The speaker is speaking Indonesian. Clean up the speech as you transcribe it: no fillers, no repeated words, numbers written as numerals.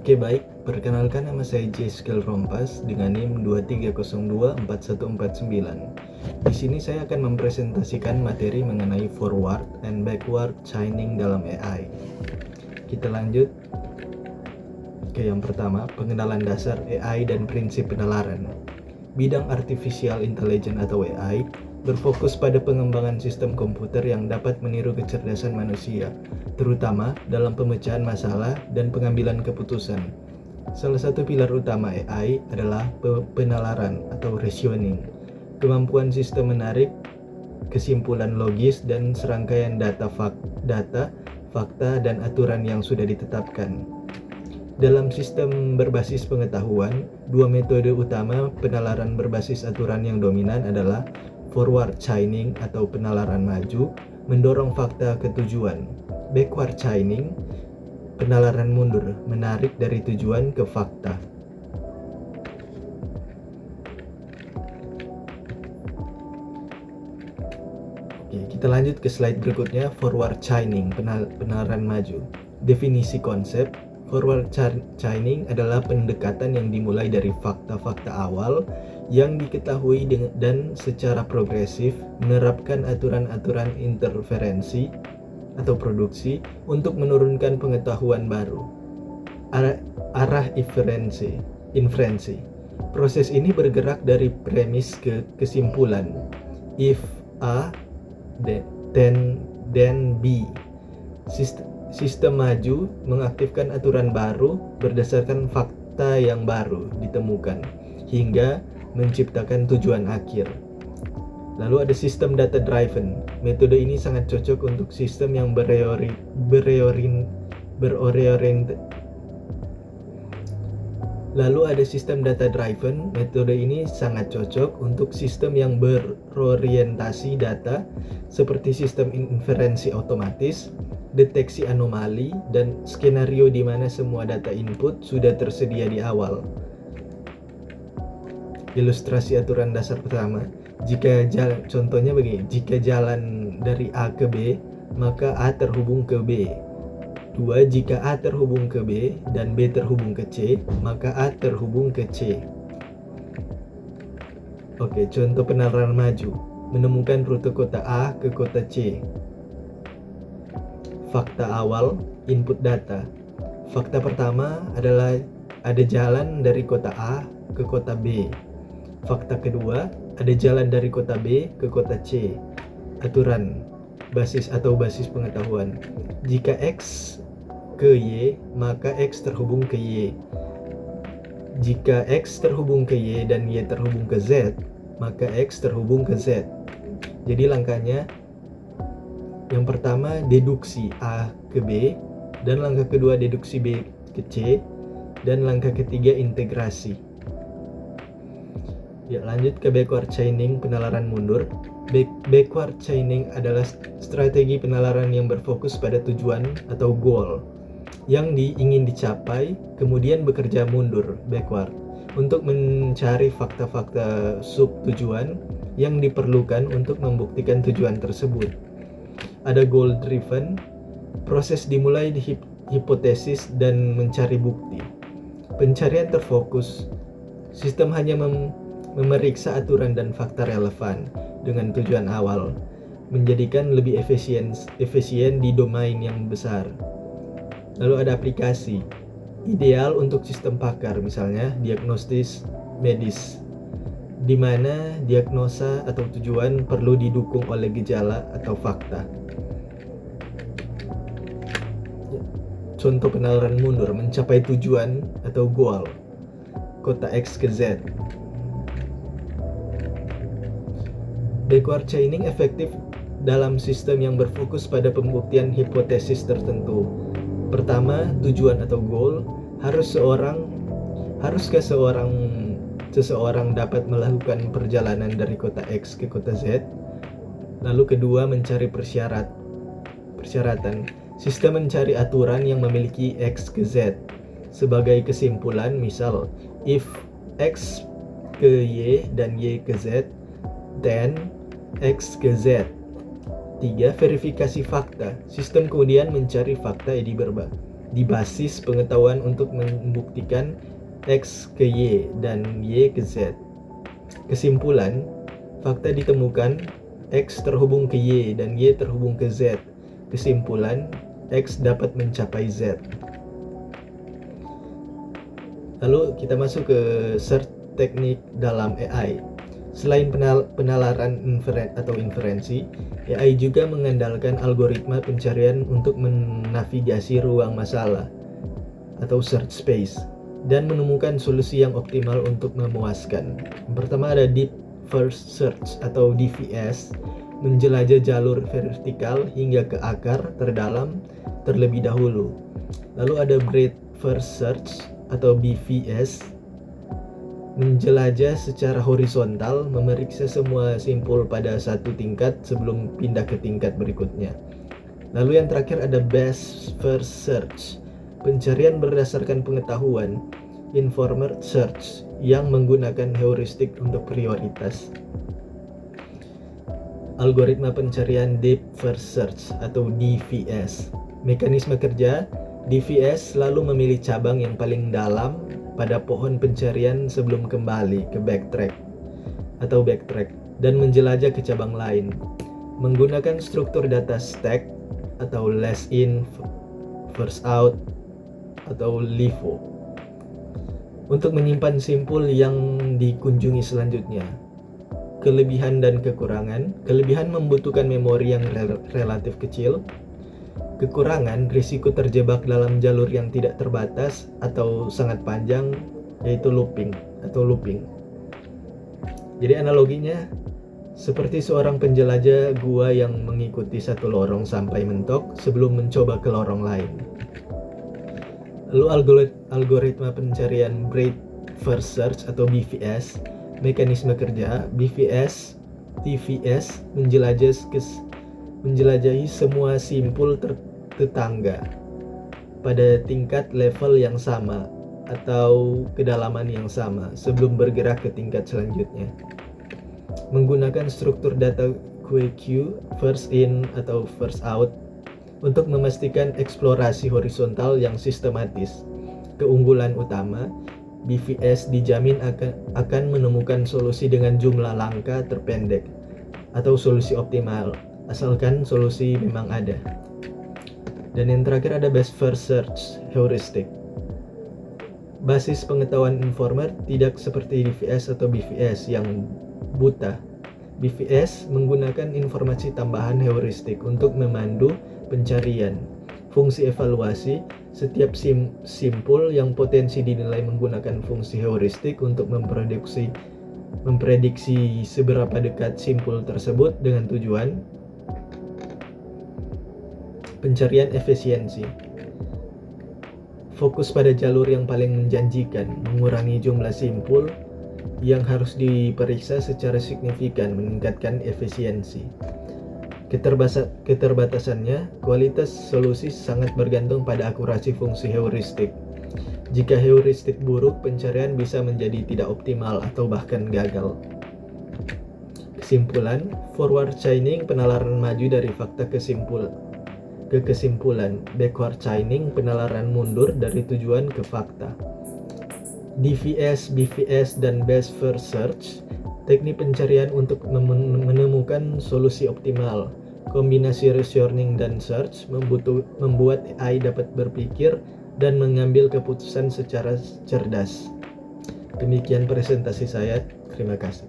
Oke baik, perkenalkan nama saya J-Skill Rompas dengan NIM 23024149. Di sini saya akan mempresentasikan materi mengenai forward and backward chaining dalam AI. Kita lanjut ke yang pertama, pengenalan dasar AI dan prinsip penalaran. Bidang Artificial Intelligence atau AI berfokus pada pengembangan sistem komputer yang dapat meniru kecerdasan manusia, terutama dalam pemecahan masalah dan pengambilan keputusan. Salah satu pilar utama AI adalah penalaran atau reasoning, kemampuan sistem menarik kesimpulan logis dan serangkaian data, fakta, dan aturan yang sudah ditetapkan. Dalam sistem berbasis pengetahuan, dua metode utama penalaran berbasis aturan yang dominan adalah forward chaining atau penalaran maju, mendorong fakta ke tujuan. Backward chaining, penalaran mundur, menarik dari tujuan ke fakta. Oke, kita lanjut ke slide berikutnya, forward chaining, penalaran maju. Definisi konsep. Forward chaining adalah pendekatan yang dimulai dari fakta-fakta awal yang diketahui dan secara progresif menerapkan aturan-aturan interferensi atau produksi untuk menurunkan pengetahuan baru. Arah inferensi. Proses ini bergerak dari premis ke kesimpulan. If A, then B. Sistem maju mengaktifkan aturan baru berdasarkan fakta yang baru ditemukan hingga menciptakan tujuan akhir. Lalu ada sistem data driven. Metode ini sangat cocok untuk sistem yang Lalu ada sistem data driven. Metode ini sangat cocok untuk sistem yang berorientasi data seperti sistem inferensi otomatis, deteksi anomali, dan skenario di mana semua data input sudah tersedia di awal. Ilustrasi aturan dasar pertama. Contohnya begini, jika jalan dari A ke B, maka A terhubung ke B. 2. Jika A terhubung ke B dan B terhubung ke C, maka A terhubung ke C. Oke, contoh penalaran maju. Menemukan rute kota A ke kota C. Fakta awal, input data. Fakta pertama adalah ada jalan dari kota A ke kota B. Fakta kedua, ada jalan dari kota B ke kota C. Aturan basis pengetahuan. Jika X ke Y, maka X terhubung ke Y. Jika X terhubung ke Y dan Y terhubung ke Z, maka X terhubung ke Z. Jadi langkahnya, yang pertama deduksi A ke B, dan langkah kedua deduksi B ke C, dan langkah ketiga integrasi. Ya, lanjut ke backward chaining, penalaran mundur. Backward chaining adalah strategi penalaran yang berfokus pada tujuan atau goal yang ingin dicapai, kemudian bekerja mundur, backward, untuk mencari fakta-fakta sub tujuan yang diperlukan untuk membuktikan tujuan tersebut. Ada goal driven, proses dimulai di hipotesis dan mencari bukti. Pencarian terfokus, sistem hanya memeriksa aturan dan fakta relevan dengan tujuan awal, menjadikan lebih efisien di domain yang besar. Lalu ada aplikasi, ideal untuk sistem pakar, misalnya diagnostis medis, di mana diagnosa atau tujuan perlu didukung oleh gejala atau fakta. Contoh penalaran mundur, mencapai tujuan atau goal, kota X ke Z. Backward chaining efektif dalam sistem yang berfokus pada pembuktian hipotesis tertentu. Pertama, tujuan atau goal. Haruskah seseorang dapat melakukan perjalanan dari kota X ke kota Z? Lalu kedua, mencari persyaratan. Sistem mencari aturan yang memiliki X ke Z. Sebagai kesimpulan, misal, if X ke Y dan Y ke Z, then X ke Z. 3. Verifikasi fakta. Sistem kemudian mencari fakta di basis pengetahuan untuk membuktikan X ke Y dan Y ke Z. Kesimpulan, fakta ditemukan X terhubung ke Y dan Y terhubung ke Z. Kesimpulan, X dapat mencapai Z. Lalu kita masuk ke search teknik dalam AI. Selain penalaran inferensi, AI juga mengandalkan algoritma pencarian untuk menavigasi ruang masalah atau search space dan menemukan solusi yang optimal untuk memuaskan. Yang pertama ada Deep First Search atau DVS, menjelajah jalur vertikal hingga ke akar terdalam terlebih dahulu. Lalu ada Breadth First Search atau BFS, menjelajah secara horizontal, memeriksa semua simpul pada satu tingkat sebelum pindah ke tingkat berikutnya. Lalu yang terakhir ada Best First Search, pencarian berdasarkan pengetahuan, Informed Search, yang menggunakan heuristik untuk prioritas. Algoritma pencarian Deep First Search atau DVS. Mekanisme kerja, DVS selalu memilih cabang yang paling dalam pada pohon pencarian sebelum kembali ke backtrack dan menjelajah ke cabang lain. Menggunakan struktur data stack atau last in, first out atau LIFO untuk menyimpan simpul yang dikunjungi selanjutnya. Kelebihan dan kekurangan. Kelebihan membutuhkan memori yang relatif kecil. Kekurangan, risiko terjebak dalam jalur yang tidak terbatas atau sangat panjang, yaitu looping. Jadi analoginya seperti seorang penjelajah gua yang mengikuti satu lorong sampai mentok sebelum mencoba ke lorong lain. Lalu algoritma pencarian Breadth First Search atau BFS. Mekanisme kerja, TVS menjelajahi semua simpul tetangga pada tingkat level yang sama atau kedalaman yang sama sebelum bergerak ke tingkat selanjutnya. Menggunakan struktur data QQ, first in atau first out, untuk memastikan eksplorasi horizontal yang sistematis. Keunggulan utama, BFS dijamin akan menemukan solusi dengan jumlah langkah terpendek atau solusi optimal, asalkan solusi memang ada. Dan yang terakhir ada Best First Search heuristic. Basis pengetahuan informer tidak seperti DVS atau BFS yang buta. BFS menggunakan informasi tambahan heuristik untuk memandu pencarian. Fungsi evaluasi, setiap simpul yang potensi dinilai menggunakan fungsi heuristik untuk memprediksi seberapa dekat simpul tersebut dengan tujuan. Pencarian efisiensi, fokus pada jalur yang paling menjanjikan, mengurangi jumlah simpul yang harus diperiksa secara signifikan, meningkatkan efisiensi. Keterbatasannya, kualitas solusi sangat bergantung pada akurasi fungsi heuristik. Jika heuristik buruk, pencarian bisa menjadi tidak optimal atau bahkan gagal. Kesimpulan, forward chaining penalaran maju dari fakta ke kesimpulan, backward chaining penalaran mundur dari tujuan ke fakta. DVS, BFS, dan Best First Search, teknik pencarian untuk menemukan solusi optimal. Kombinasi reasoning dan search membuat AI dapat berpikir dan mengambil keputusan secara cerdas. Demikian presentasi saya. Terima kasih.